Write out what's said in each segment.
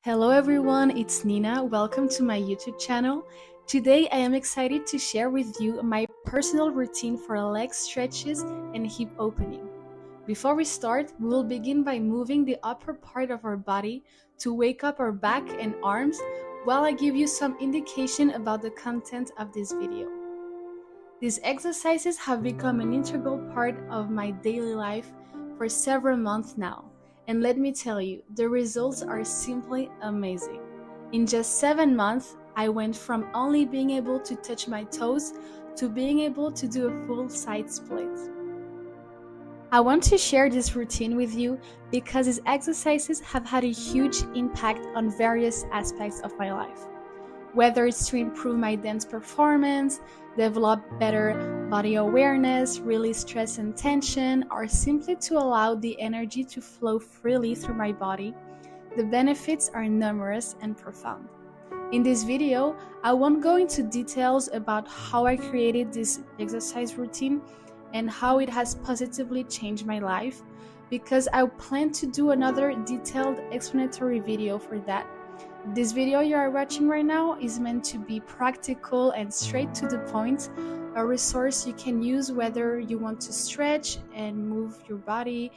Hello everyone, it's Nina. Welcome to my YouTube channel. Today I am excited to share with you my personal routine for leg stretches and hip opening. Before we start, we will begin by moving the upper part of our body to wake up our back and arms while I give you some indication about the content of this video. These exercises have become an integral part of my daily life for several months now. And let me tell you, the results are simply amazing. In just 7 months, I went from only being able to touch my toes to being able to do a full side split. I want to share this routine with you because these exercises have had a huge impact on various aspects of my life. Whether it's to improve my dance performance, develop better body awareness, release stress and tension, or simply to allow the energy to flow freely through my body, the benefits are numerous and profound. In this video, I won't go into details about how I created this exercise routine and how it has positively changed my life, because I plan to do another detailed explanatory video for that. This video you are watching right now is meant to be practical and straight to the point, a resource you can use whether you want to stretch and move your body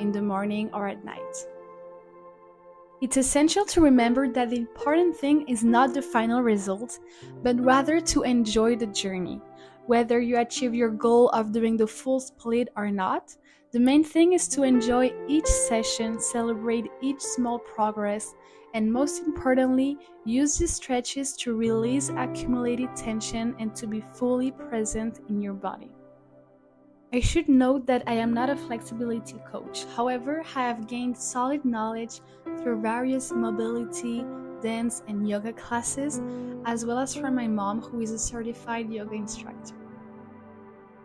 in the morning or at night. It's essential to remember that the important thing is not the final result, but rather to enjoy the journey. Whether you achieve your goal of doing the full split or not, the main thing is to enjoy each session, celebrate each small progress, and most importantly, use these stretches to release accumulated tension and to be fully present in your body. I should note that I am not a flexibility coach. However, I have gained solid knowledge through various mobility, dance, and yoga classes, as well as from my mom, who is a certified yoga instructor.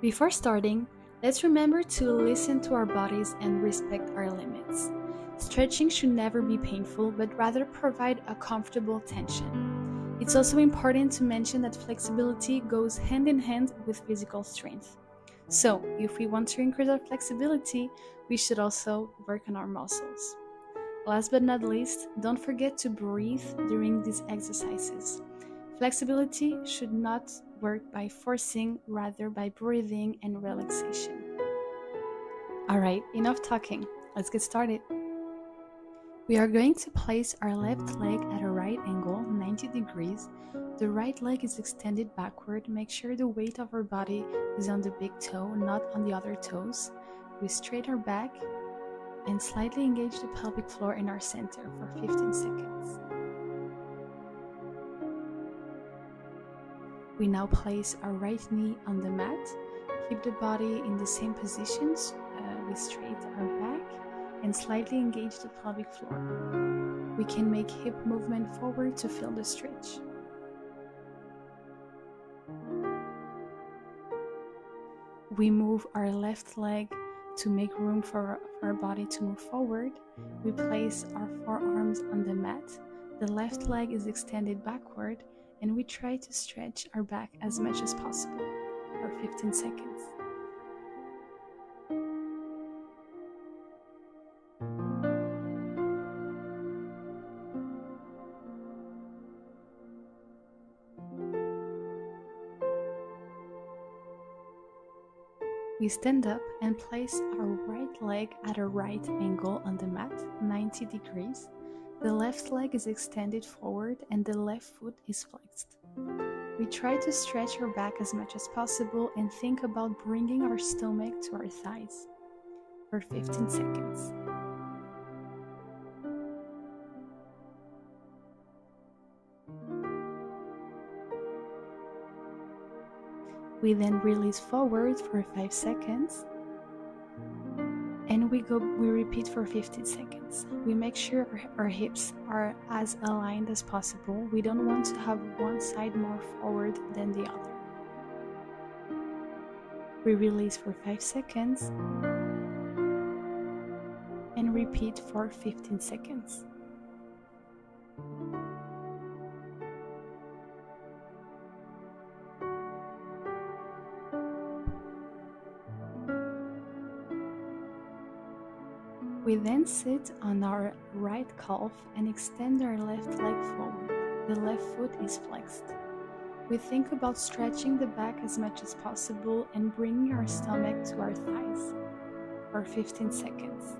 Before starting, let's remember to listen to our bodies and respect our limits. Stretching should never be painful, but rather provide a comfortable tension. It's also important to mention that flexibility goes hand in hand with physical strength. So, if we want to increase our flexibility, we should also work on our muscles. Last but not least, don't forget to breathe during these exercises. Flexibility should not work by forcing, rather by breathing and relaxation. Alright, enough talking. Let's get started. We are going to place our left leg at a right angle, 90 degrees. The right leg is extended backward. Make sure the weight of our body is on the big toe, not on the other toes. We straighten our back and slightly engage the pelvic floor in our center for 15 seconds. We now place our right knee on the mat. Keep the body in the same positions. We straighten our back and slightly engage the pelvic floor. We can make hip movement forward to feel the stretch. We move our left leg to make room for our body to move forward. We place our forearms on the mat. The left leg is extended backward, and we try to stretch our back as much as possible for 15 seconds. We stand up and place our right leg at a right angle on the mat, 90 degrees. The left leg is extended forward and the left foot is flexed. We try to stretch our back as much as possible and think about bringing our stomach to our thighs for 15 seconds. We then release forward for 5 seconds, and we repeat for 15 seconds. We make sure our hips are as aligned as possible. We don't want to have one side more forward than the other. We release for 5 seconds and repeat for 15 seconds. We We then sit on our right calf and extend our left leg forward. The left foot is flexed. We think about stretching the back as much as possible and bringing our stomach to our thighs for 15 seconds.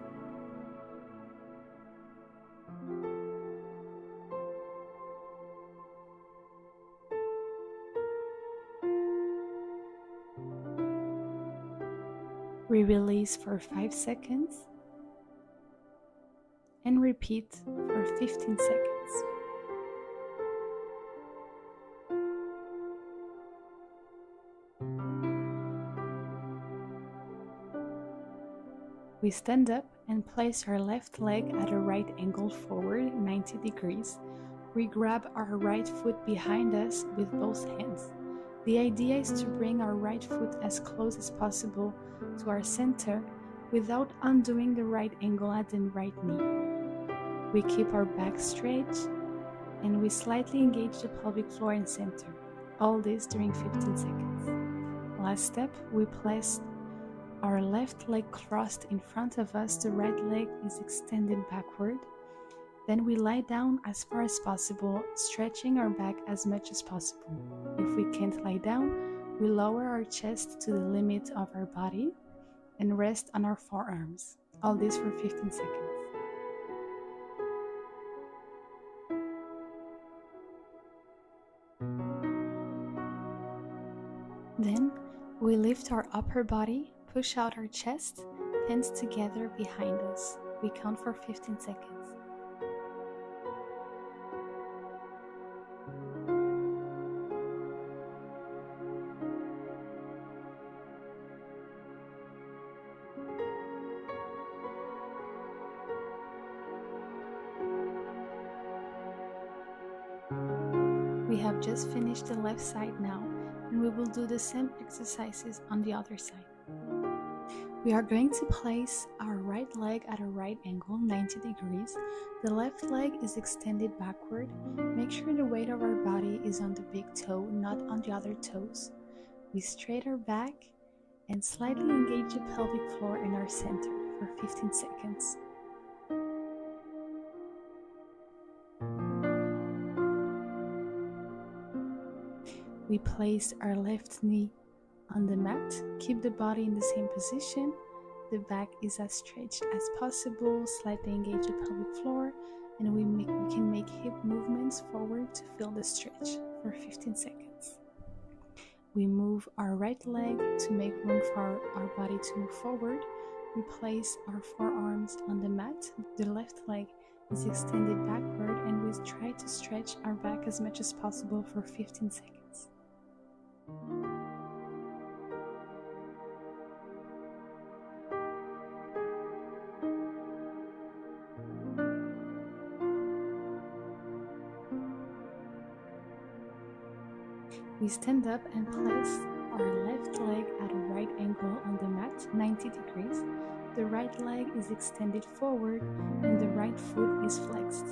We release for 5 seconds and repeat for 15 seconds. We stand up and place our left leg at a right angle forward 90 degrees. We grab our right foot behind us with both hands. The idea is to bring our right foot as close as possible to our center without undoing the right angle at the right knee. We keep our back straight and we slightly engage the pelvic floor and center. All this during 15 seconds. Last step, we place our left leg crossed in front of us, the right leg is extended backward. Then we lie down as far as possible, stretching our back as much as possible. If we can't lie down, we lower our chest to the limit of our body and rest on our forearms. All this for 15 seconds. Then we lift our upper body, push out our chest, hands together behind us. We count for 15 seconds. We have just finished the left side now, and we will do the same exercises on the other side. We are going to place our right leg at a right angle, 90 degrees. The left leg is extended backward. Make sure the weight of our body is on the big toe, not on the other toes. We straighten our back and slightly engage the pelvic floor in our center for 15 seconds. We place our left knee on the mat, keep the body in the same position, the back is as stretched as possible, slightly engage the pelvic floor, and we can make hip movements forward to feel the stretch for 15 seconds. We move our right leg to make room for our body to move forward. We place our forearms on the mat, the left leg is extended backward, and we try to stretch our back as much as possible for 15 seconds. We stand up and place our left leg at a right angle on the mat, 90 degrees. The right leg is extended forward and the right foot is flexed.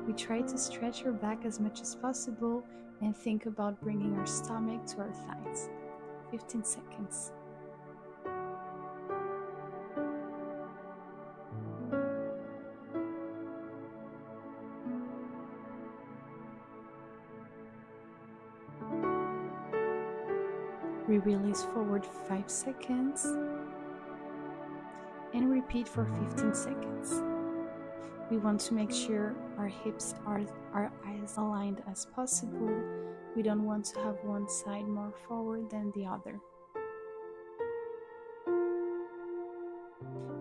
We try to stretch our back as much as possible and think about bringing our stomach to our thighs. 15 seconds. We release forward 5 seconds and repeat for 15 seconds. We want to make sure our hips are as aligned as possible. We don't want to have one side more forward than the other.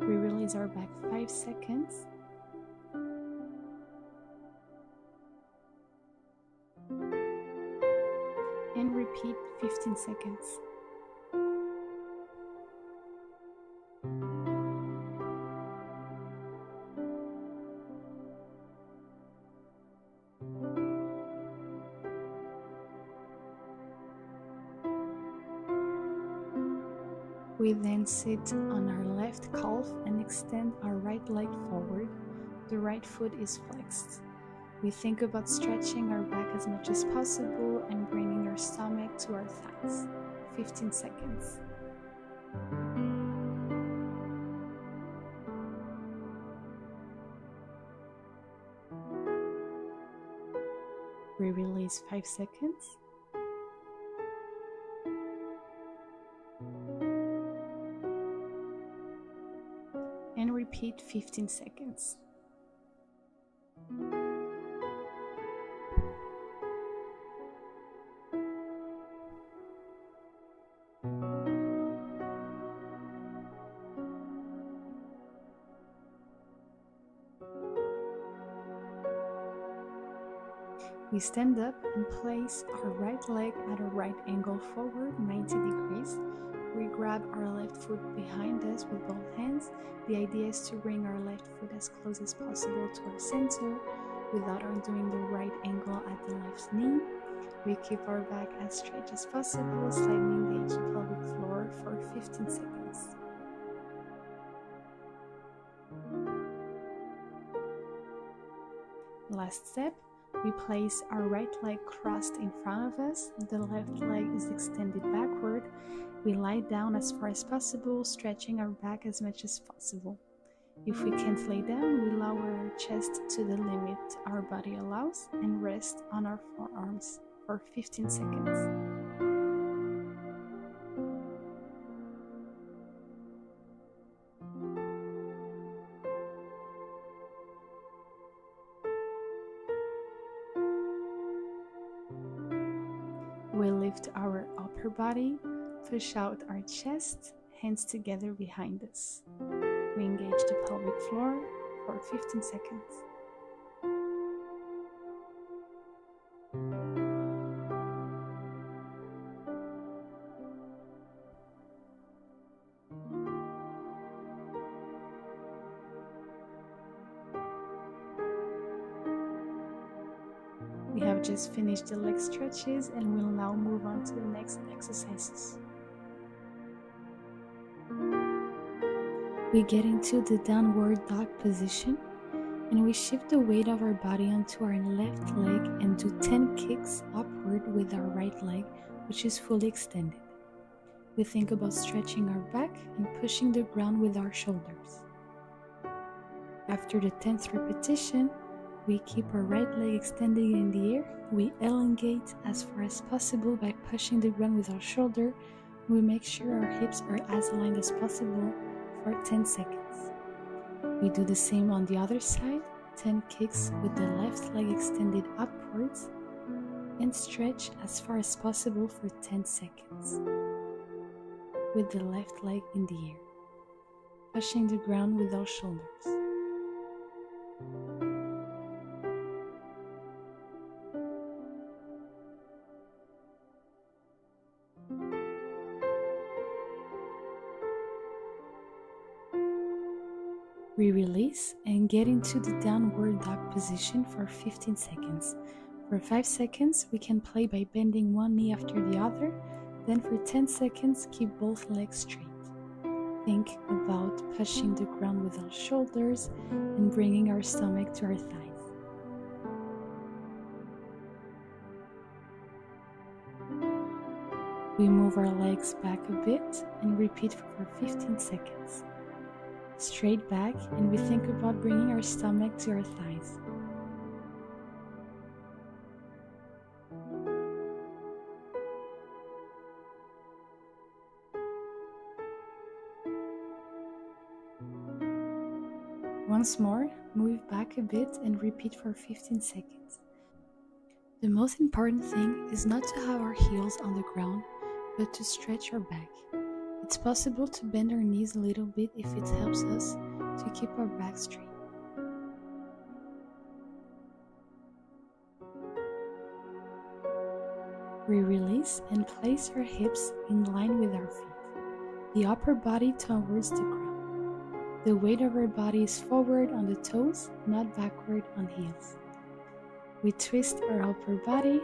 We release our back 5 seconds. And repeat 15 seconds. We then sit on our left calf and extend our right leg forward. The right foot is flexed. We think about stretching our back as much as possible and bringing our stomach to our thighs. 15 seconds. We release 5 seconds. And repeat 15 seconds. We stand up and place our right leg at a right angle forward, 90 degrees. We grab our left foot behind us with both hands. The idea is to bring our left foot as close as possible to our center without undoing the right angle at the left knee. We keep our back as straight as possible, slightly engage the pelvic floor for 15 seconds. Last step. We place our right leg crossed in front of us, the left leg is extended backward. We lie down as far as possible, stretching our back as much as possible. If we can't lay down, we lower our chest to the limit our body allows and rest on our forearms for 15 seconds. We lift our upper body, push out our chest, hands together behind us. We engage the pelvic floor for 15 seconds. We have just finished the leg stretches and we'll now move on to the next exercises. We get into the downward dog position and we shift the weight of our body onto our left leg and do 10 kicks upward with our right leg, which is fully extended. We think about stretching our back and pushing the ground with our shoulders. After the 10th repetition, we keep our right leg extended in the air. We elongate as far as possible by pushing the ground with our shoulder. We make sure our hips are as aligned as possible for 10 seconds. We do the same on the other side, 10 kicks with the left leg extended upwards and stretch as far as possible for 10 seconds with the left leg in the air, pushing the ground with our shoulders. We release and get into the downward dog position for 15 seconds. For 5 seconds, we can play by bending one knee after the other. Then for 10 seconds, keep both legs straight. Think about pushing the ground with our shoulders and bringing our stomach to our thighs. We move our legs back a bit and repeat for 15 seconds. Straight back, and we think about bringing our stomach to our thighs. Once more, move back a bit and repeat for 15 seconds. The most important thing is not to have our heels on the ground, but to stretch our back. It's possible to bend our knees a little bit if it helps us to keep our back straight. We release and place our hips in line with our feet, the upper body towards the ground. The weight of our body is forward on the toes, not backward on heels. We twist our upper body,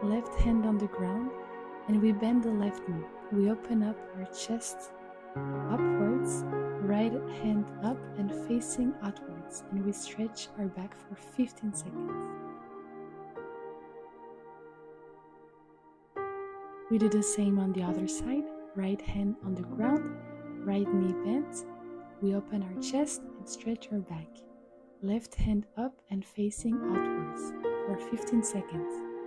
left hand on the ground, and we bend the left knee. We open up our chest upwards, right hand up and facing outwards, and we stretch our back for 15 seconds. We do the same on the other side, right hand on the ground, right knee bent. We open our chest and stretch our back, left hand up and facing outwards for 15 seconds.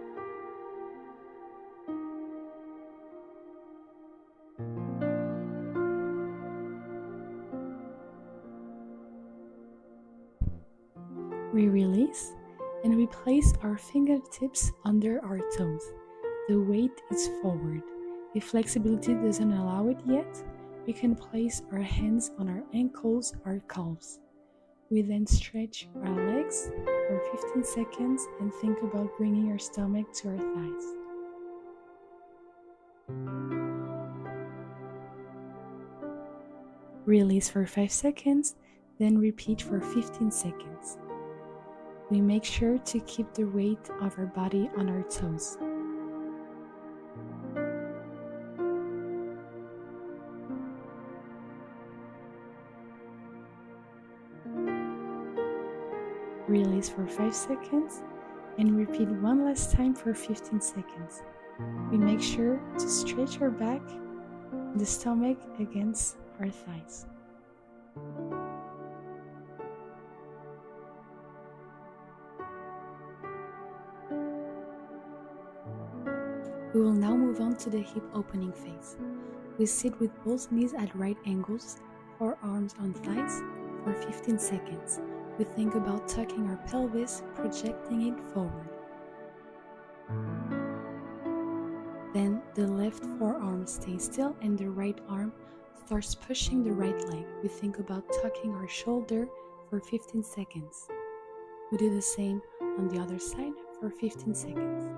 We release and we place our fingertips under our toes. The weight is forward. If flexibility doesn't allow it yet, we can place our hands on our ankles or calves. We then stretch our legs for 15 seconds and think about bringing our stomach to our thighs. Release for 5 seconds, then repeat for 15 seconds. We make sure to keep the weight of our body on our toes. Release for 5 seconds and repeat one last time for 15 seconds. We make sure to stretch our back, the stomach against our thighs. We will now move on to the hip opening phase. We sit with both knees at right angles, forearms on thighs for 15 seconds. We think about tucking our pelvis, projecting it forward. Then the left forearm stays still and the right arm starts pushing the right leg. We think about tucking our shoulder for 15 seconds. We do the same on the other side for 15 seconds.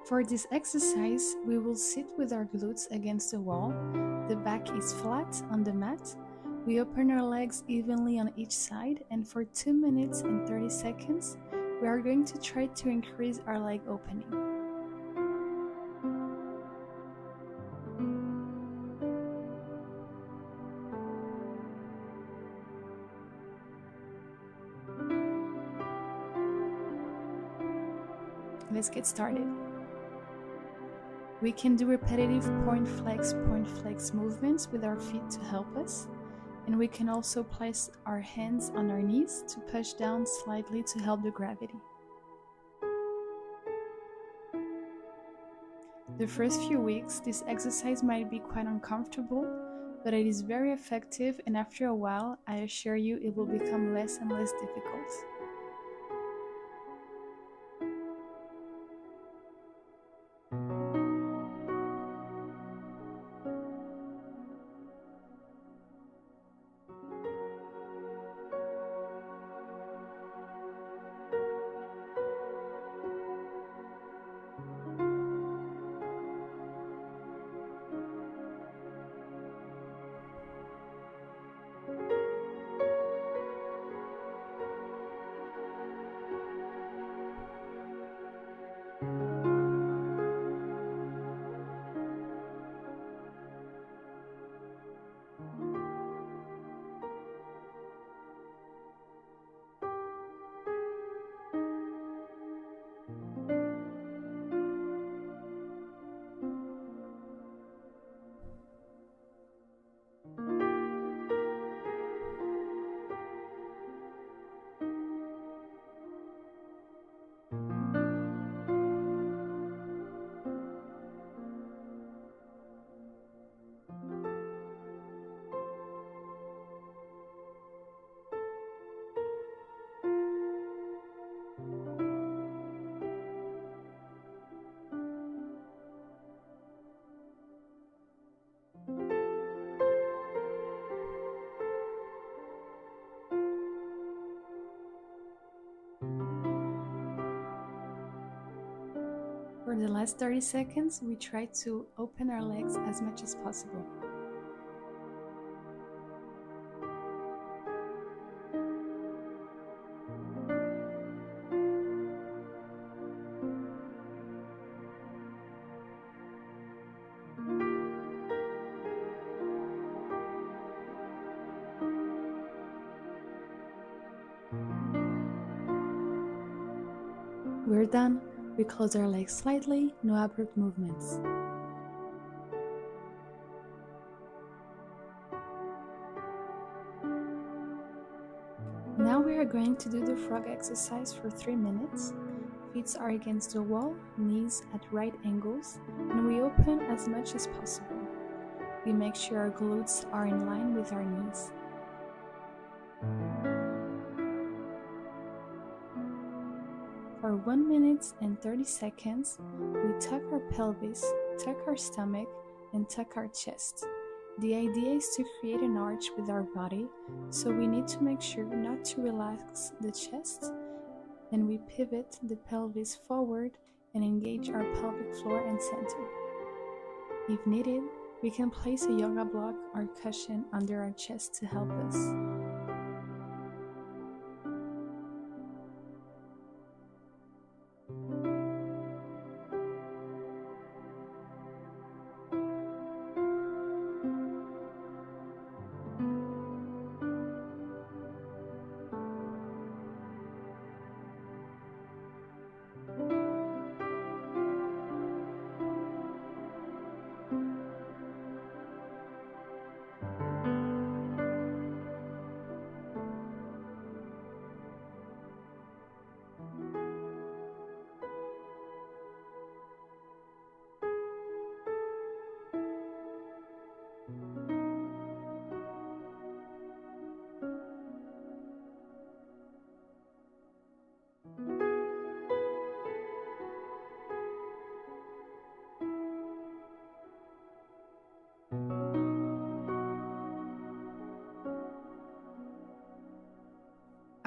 For this exercise, we will sit with our glutes against the wall. The back is flat on the mat. We open our legs evenly on each side, and for 2 minutes and 30 seconds, we are going to try to increase our leg opening. Let's get started. We can do repetitive point flex movements with our feet to help us. And we can also place our hands on our knees to push down slightly to help the gravity. The first few weeks, this exercise might be quite uncomfortable, but it is very effective, and after a while, I assure you it will become less and less difficult. For the last 30 seconds, we try to open our legs as much as possible. We're done. We close our legs slightly, no abrupt movements. Now we are going to do the frog exercise for 3 minutes. Feet are against the wall, knees at right angles, and we open as much as possible. We make sure our glutes are in line with our knees. For 1 minute and 30 seconds, we tuck our pelvis, tuck our stomach, and tuck our chest. The idea is to create an arch with our body, so we need to make sure not to relax the chest, and we pivot the pelvis forward and engage our pelvic floor and center. If needed, we can place a yoga block or cushion under our chest to help us.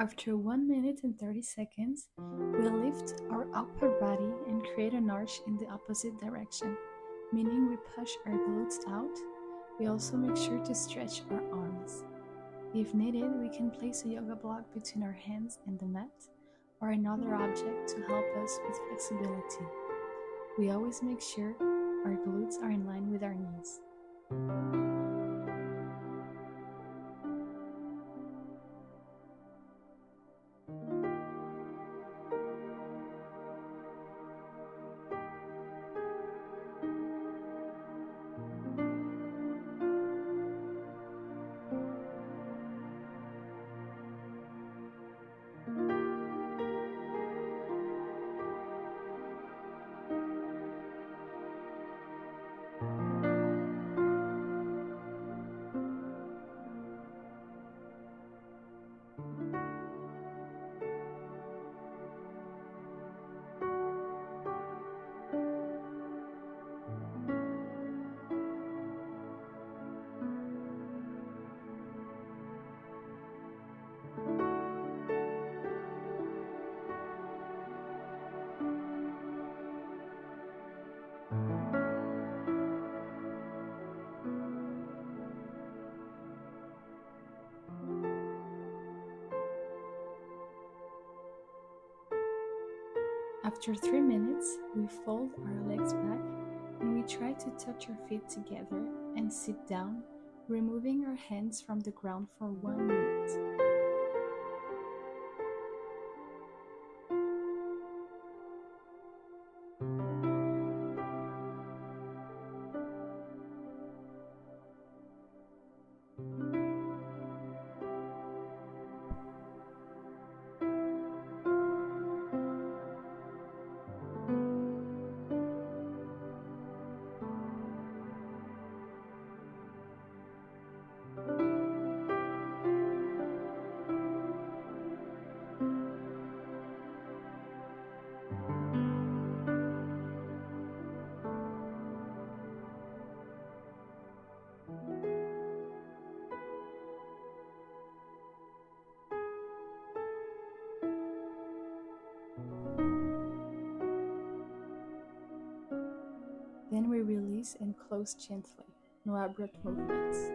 After 1 minute and 30 seconds, we lift our upper body and create an arch in the opposite direction, meaning we push our glutes out. We also make sure to stretch our arms. If needed, we can place a yoga block between our hands and the mat, or another object to help us with flexibility. We always make sure our glutes are in line with our knees. After 3 minutes, we fold our legs back and we try to touch our feet together and sit down, removing our hands from the ground for 1 minute. Then we release and close gently, no abrupt movements.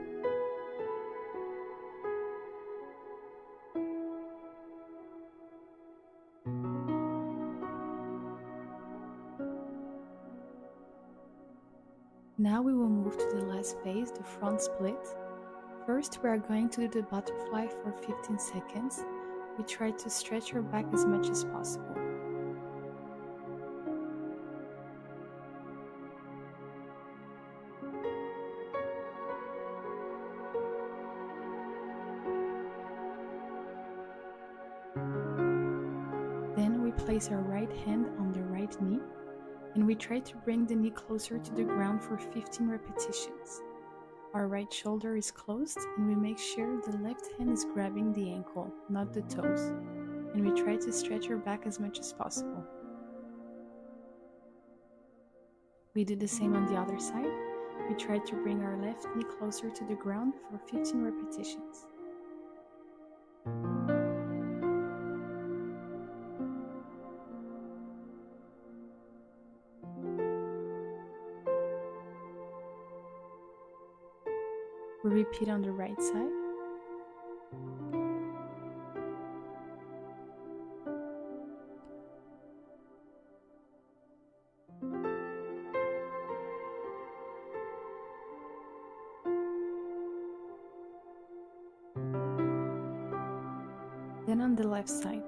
Now we will move to the last phase, the front split. First, we are going to do the butterfly for 15 seconds. We try to stretch our back as much as possible. place our right hand on the right knee, and we try to bring the knee closer to the ground for 15 repetitions. Our right shoulder is closed, and we make sure the left hand is grabbing the ankle, not the toes, and we try to stretch our back as much as possible. We do the same on the other side. We try to bring our left knee closer to the ground for 15 repetitions. We repeat on the right side. Then on the left side.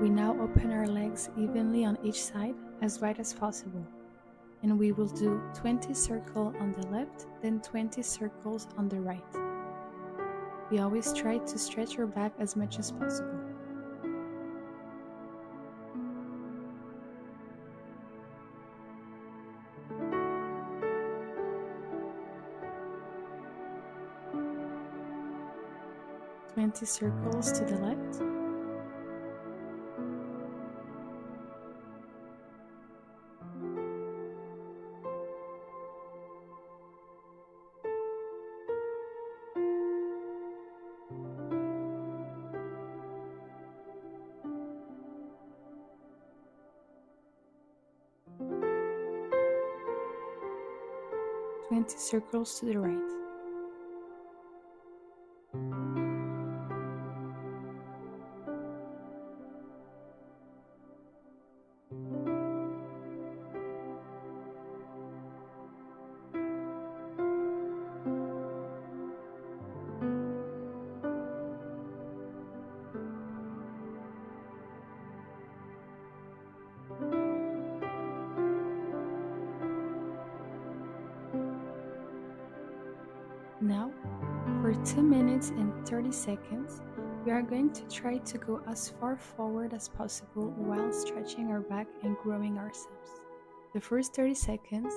We now open our legs evenly on each side, as wide as possible, and we will do 20 circles on the left, then 20 circles on the right. We always try to stretch our back as much as possible. Twenty circles to the left. Twenty circles to the right. Now, for 2 minutes and 30 seconds, we are going to try to go as far forward as possible while stretching our back and growing ourselves. The first 30 seconds,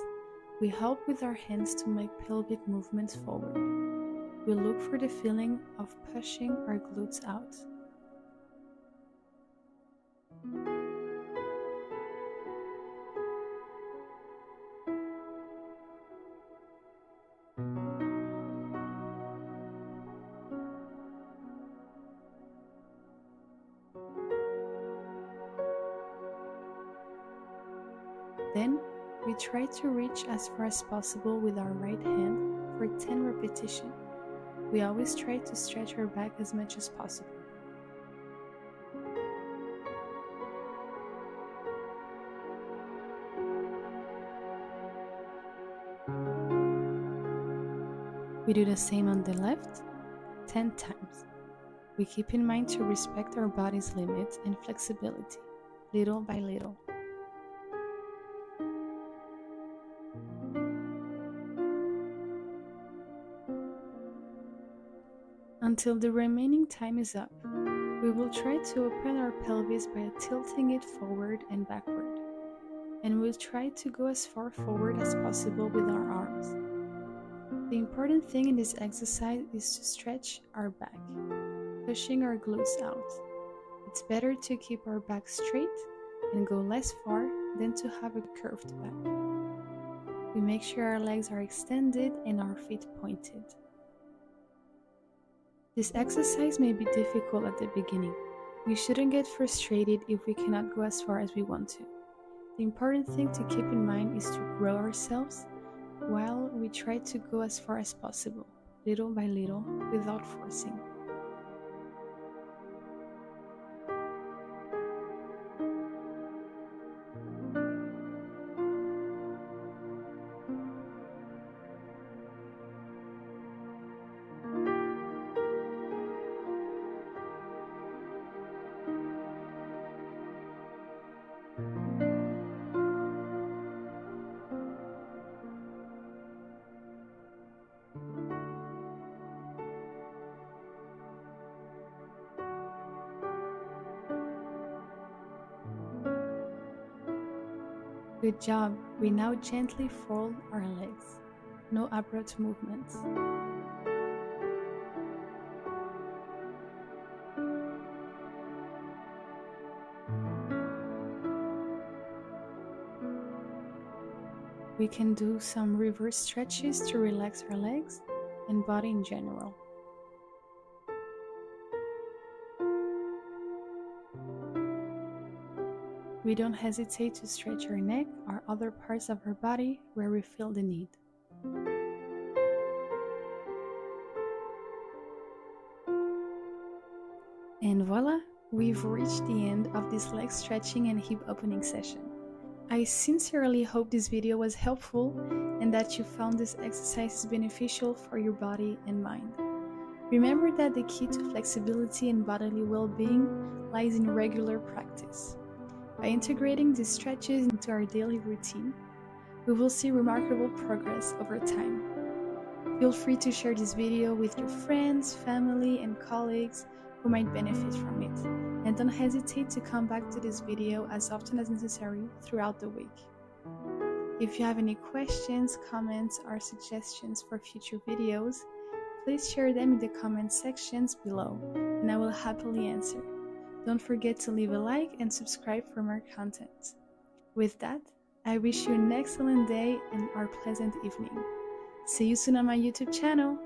we help with our hands to make pelvic movements forward. We look for the feeling of pushing our glutes out. Then, we try to reach as far as possible with our right hand for 10 repetitions. We always try to stretch our back as much as possible. We do the same on the left, 10 times. We keep in mind to respect our body's limits and flexibility, little by little. Until the remaining time is up, we will try to open our pelvis by tilting it forward and backward, and we'll try to go as far forward as possible with our arms. The important thing in this exercise is to stretch our back, pushing our glutes out. It's better to keep our back straight and go less far than to have a curved back. We make sure our legs are extended and our feet pointed. This exercise may be difficult at the beginning. We shouldn't get frustrated if we cannot go as far as we want to. The important thing to keep in mind is to grow ourselves while we try to go as far as possible, little by little, without forcing. Good job. We now gently fold our legs. No abrupt movements. We can do some reverse stretches to relax our legs and body in general. We don't hesitate to stretch our neck or other parts of our body where we feel the need. And voila, we've reached the end of this leg stretching and hip opening session. I sincerely hope this video was helpful and that you found this exercise beneficial for your body and mind. Remember that the key to flexibility and bodily well-being lies in regular practice. By integrating these stretches into our daily routine, we will see remarkable progress over time. Feel free to share this video with your friends, family, and colleagues who might benefit from it. And don't hesitate to come back to this video as often as necessary throughout the week. If you have any questions, comments, or suggestions for future videos, please share them in the comment sections below, and I will happily answer. Don't forget to leave a like and subscribe for more content. With that, I wish you an excellent day and a pleasant evening. See you soon on my YouTube channel.